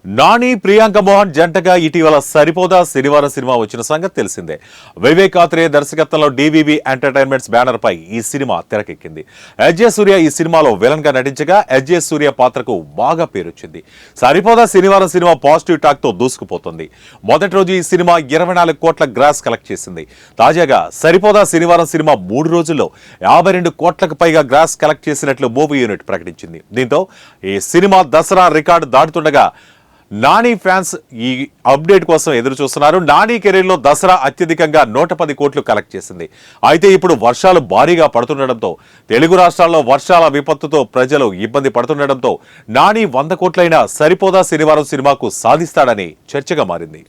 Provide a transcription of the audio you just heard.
నాని ప్రియాంక మోహన్ జంటగా ఇటీవల సరిపోదా శనివారం సినిమా వచ్చిన సంగతి తెలిసిందే. వివేక్ ఆత్రేయ దర్శకత్వంలో డివివి ఎంటర్టైన్మెంట్స్ బ్యానర్ పై ఈ సినిమా తెరకెక్కింది. ఎస్జే సూర్య ఈ సినిమాలో విలన్ గా నటించగా ఎస్జే సూర్య పాత్రకు బాగా పేరొచ్చింది. సరిపోదా శనివారం సినిమా పాజిటివ్ టాక్ తో దూసుకుపోతుంది. మొదటి రోజు ఈ సినిమా 24 కోట్ల గ్రాస్ కలెక్ట్ చేసింది. తాజాగా సరిపోదా శనివారం సినిమా 3 రోజుల్లో 52 కోట్లకు పైగా గ్రాస్ కలెక్ట్ చేసినట్లు మూవీ యూనిట్ ప్రకటించింది. దీంతో ఈ సినిమా దసరా రికార్డు దాటుతుండగా నాని ఫ్యాన్స్ ఈ అప్డేట్ కోసం ఎదురు చూస్తున్నారు. నాని కెరీర్లో దసరా అత్యధికంగా 110 కోట్లు కలెక్ట్ చేసింది. అయితే ఇప్పుడు వర్షాలు భారీగా పడుతుండటంతో తెలుగు రాష్ట్రాల్లో వర్షాల విపత్తుతో ప్రజలు ఇబ్బంది పడుతుండటంతో నాని 100 కోట్లైనా సరిపోదా శనివారం సినిమాకు సాధిస్తాడని చర్చగా మారింది.